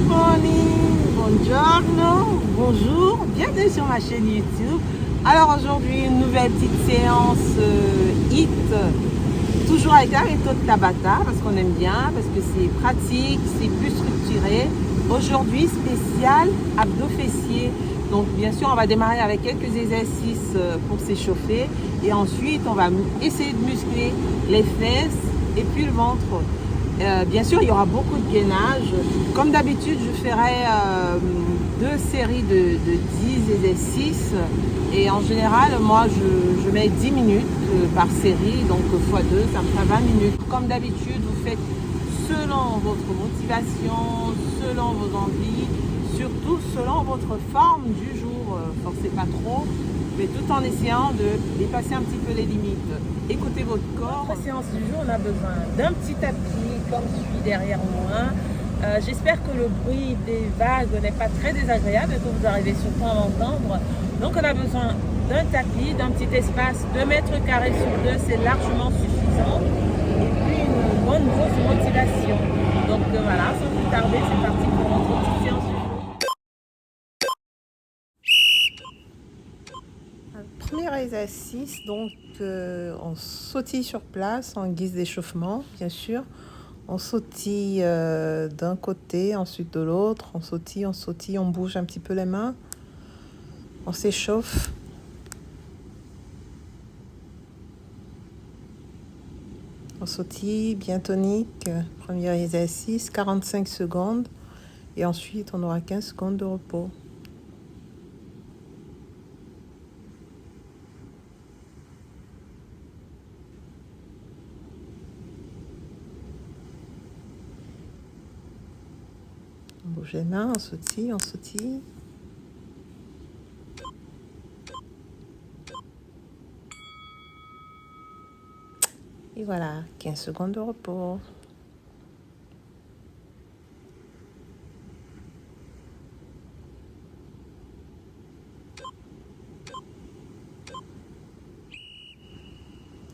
morning, buongiorno, bonjour, bienvenue sur ma chaîne YouTube. Alors aujourd'hui, une nouvelle petite séance HIIT, toujours avec la méthode Tabata, parce qu'on aime bien, parce que c'est pratique, c'est plus structuré. Aujourd'hui, spécial abdos fessiers. Donc bien sûr, on va démarrer avec quelques exercices pour s'échauffer. Et ensuite, on va essayer de muscler les fesses et puis le ventre. Bien sûr, il y aura beaucoup de gainage. Comme d'habitude, je ferai deux séries de 10 exercices. Et en général, moi, je mets 10 minutes par série. Donc, x2, ça me fera 20 minutes. Comme d'habitude, vous faites selon votre motivation, selon vos envies, surtout selon votre forme du jour. Forcez pas trop, mais tout en essayant de dépasser un petit peu les limites. Écoutez votre corps. Pour la séance du jour, on a besoin d'un petit tapis comme celui derrière moi. J'espère que le bruit des vagues n'est pas très désagréable et que vous arrivez surtout à m'entendre. Donc on a besoin d'un tapis, d'un petit espace, 2 mètres carrés sur 2, c'est largement suffisant. Et puis une bonne grosse motivation. Donc voilà, sans plus tarder, c'est parti pour notre petite séance du jour. Premier exercice, donc on sautille sur place en guise d'échauffement, bien sûr. On sautille d'un côté, ensuite de l'autre. On sautille, on bouge un petit peu les mains. On s'échauffe. On sautille bien tonique. Premier exercice, 45 secondes. Et ensuite, on aura 15 secondes de repos. On bouge les mains, on sautille, on sautille. Et voilà, 15 secondes de repos.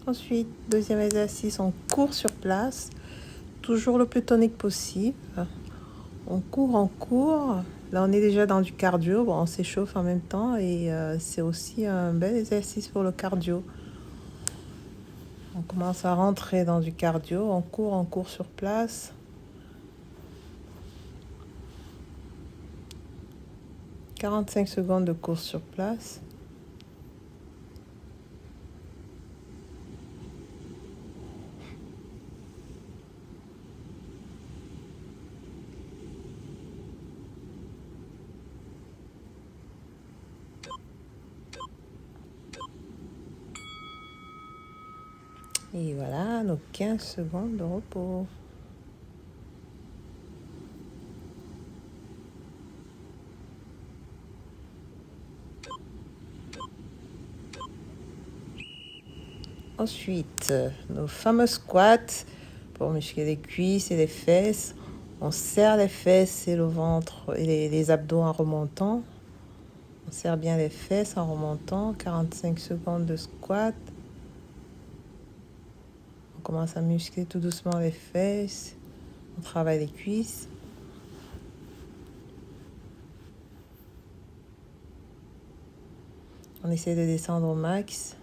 Ensuite, deuxième exercice, on court sur place, toujours le plus tonique possible. On court. Là, on est déjà dans du cardio. Bon, on s'échauffe en même temps et c'est aussi un bel exercice pour le cardio. On commence à rentrer dans du cardio. On court sur place. 45 secondes de course sur place. Et voilà, nos 15 secondes de repos. Ensuite, nos fameux squats pour muscler les cuisses et les fesses. On serre les fesses et le ventre et les abdos en remontant. On serre bien les fesses en remontant. 45 secondes de squat. On commence à muscler tout doucement les fesses. On travaille les cuisses. On essaie de descendre au max.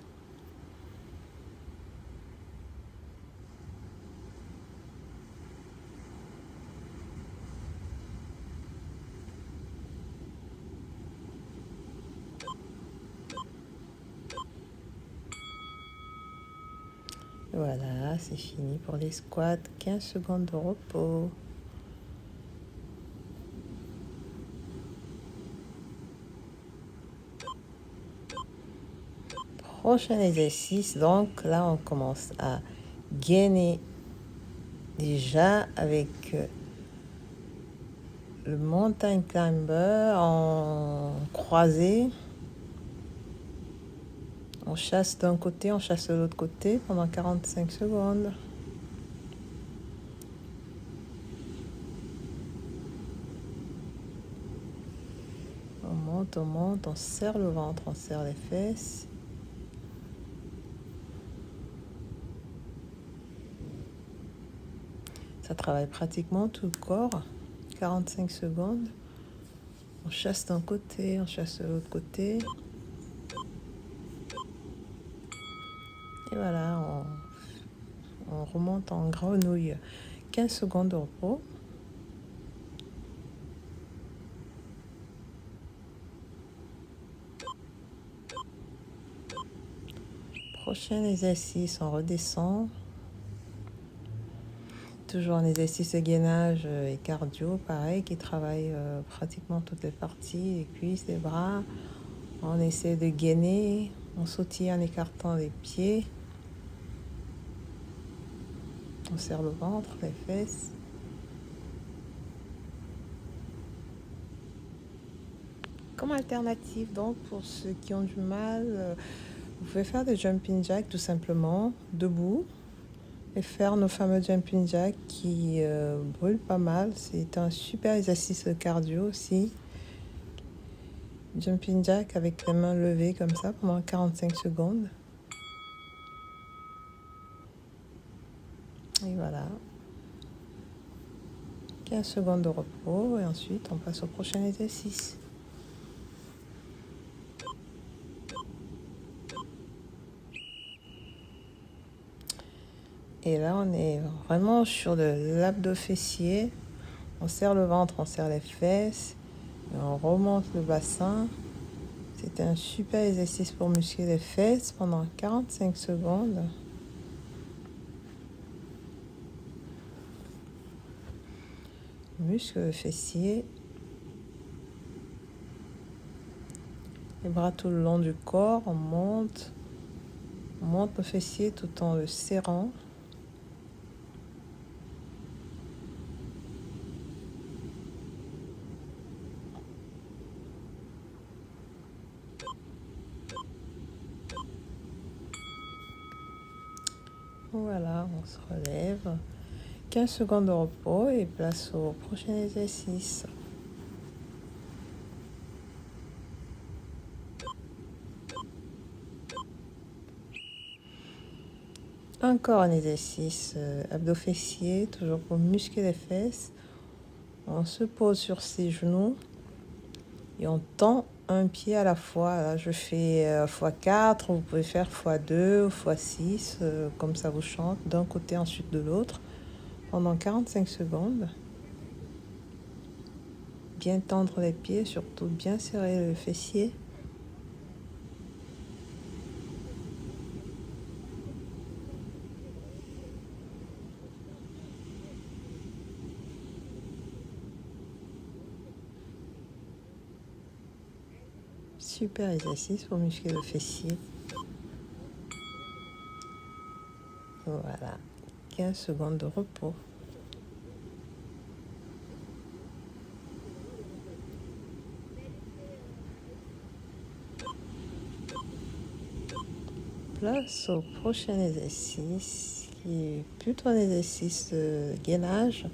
Voilà, c'est fini pour les squats. 15 secondes de repos. Prochain exercice, donc là on commence à gainer déjà avec le mountain climber en croisé. On chasse d'un côté, on chasse de l'autre côté pendant 45 secondes. On monte, on serre le ventre, on serre les fesses. Ça travaille pratiquement tout le corps. 45 secondes. On chasse d'un côté, on chasse de l'autre côté. Et voilà, on remonte en grenouille. 15 secondes de repos. Prochain exercice, on redescend. Toujours un exercice de gainage et cardio, pareil, qui travaille pratiquement toutes les parties, les cuisses, les bras. On essaie de gainer, on sautille en écartant les pieds. On serre le ventre, les fesses. Comme alternative, donc, pour ceux qui ont du mal, vous pouvez faire des jumping jacks tout simplement, debout, et faire nos fameux jumping jacks qui brûlent pas mal. C'est un super exercice de cardio aussi. Jumping jack avec les mains levées comme ça pendant 45 secondes. Et voilà. 15 secondes de repos et ensuite on passe au prochain exercice. Et là, on est vraiment sur de l'abdos fessier. On serre le ventre, on serre les fesses. Et on remonte le bassin. C'est un super exercice pour muscler les fesses pendant 45 secondes. Muscle fessier. Les bras tout le long du corps. On monte le fessier tout en le serrant. Voilà, on se relève. 15 secondes de repos et place au prochain exercice. Encore un exercice abdos fessiers, toujours pour muscler les fesses. On se pose sur ses genoux et on tend un pied à la fois. Là, je fais x4, vous pouvez faire x2 ou x6, comme ça vous chante, d'un côté ensuite de l'autre, pendant 45 secondes. Bien tendre les pieds, surtout bien serrer le fessier. Super exercice pour muscler le fessier. Voilà, 15 secondes de repos. Place au prochain exercice, qui est plutôt un exercice de gainage.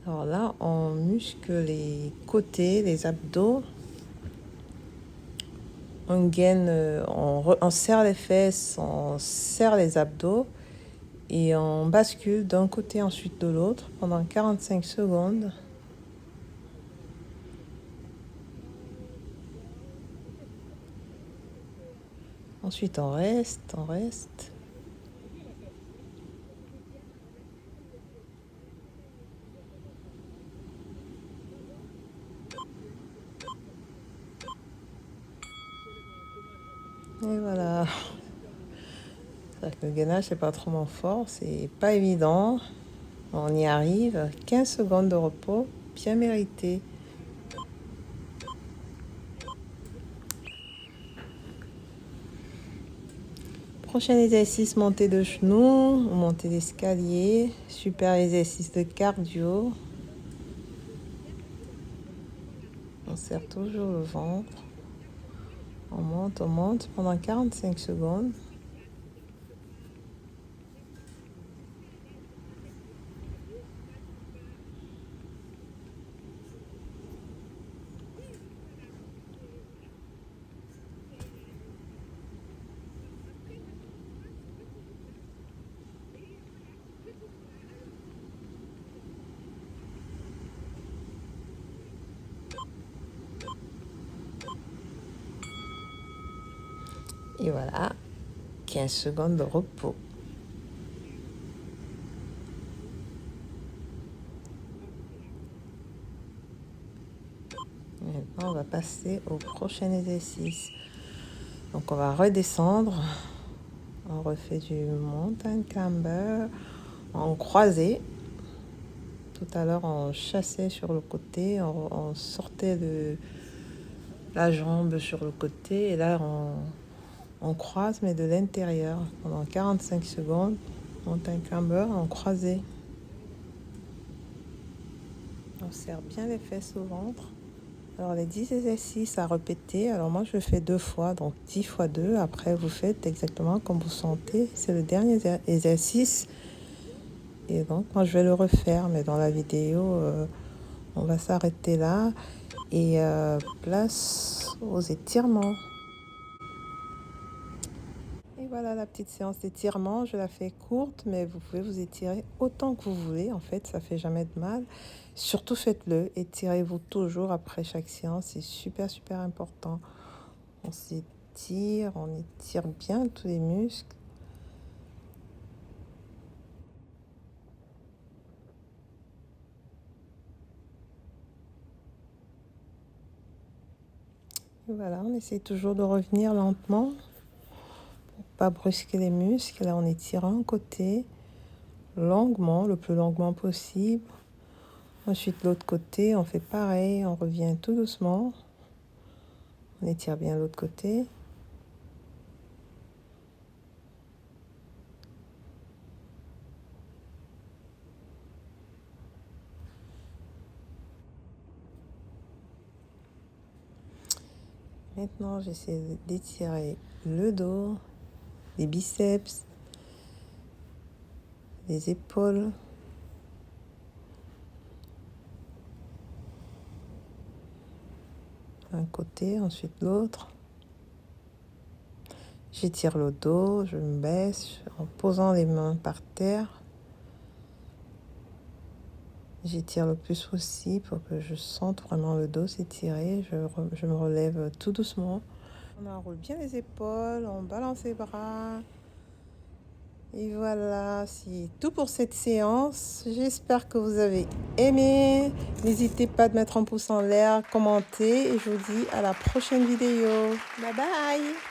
Alors là, on muscle les côtés, les abdos. On gaine, on serre les fesses, on serre les abdos et on bascule d'un côté ensuite de l'autre pendant 45 secondes. Ensuite, on reste. Et voilà. Le gainage, c'est pas trop mon fort, c'est pas évident. On y arrive. 15 secondes de repos, bien mérité. Prochain exercice, montée de genoux, montée d'escalier. Super exercice de cardio. On serre toujours le ventre. On monte pendant 45 secondes. Et voilà, 15 secondes de repos. Maintenant, on va passer au prochain exercice. Donc, on va redescendre. On refait du mountain climber en croisé. Tout à l'heure, on chassait sur le côté, on sortait de la jambe sur le côté. Et là, on croise, mais de l'intérieur. Pendant 45 secondes, mountain climber en croisé. On serre bien les fesses au ventre. Alors, les 10 exercices à répéter. Alors, moi, je fais 2 fois, donc 10 fois 2. Après, vous faites exactement comme vous sentez. C'est le dernier exercice. Et donc, moi, je vais le refaire. Mais dans la vidéo, on va s'arrêter là. Et place aux étirements. Et voilà la petite séance d'étirement. Je la fais courte, mais vous pouvez vous étirer autant que vous voulez. En fait, ça fait jamais de mal. Surtout faites-le. Étirez-vous toujours après chaque séance. C'est super, super important. On s'étire, on étire bien tous les muscles. Et voilà, on essaie toujours de revenir lentement pour pas brusquer les muscles. Là, on étire un côté longuement, le plus longuement possible. Ensuite, l'autre côté, on fait pareil. On revient tout doucement. On étire bien l'autre côté. Maintenant, j'essaie d'étirer le dos, les biceps, les épaules. Un côté, ensuite l'autre. J'étire le dos, je me baisse en posant les mains par terre. J'étire le plus possible pour que je sente vraiment le dos s'étirer. Je me relève tout doucement. On enroule bien les épaules, on balance les bras. Et voilà, c'est tout pour cette séance. J'espère que vous avez aimé. N'hésitez pas à mettre un pouce en l'air, commenter. Et je vous dis à la prochaine vidéo. Bye bye!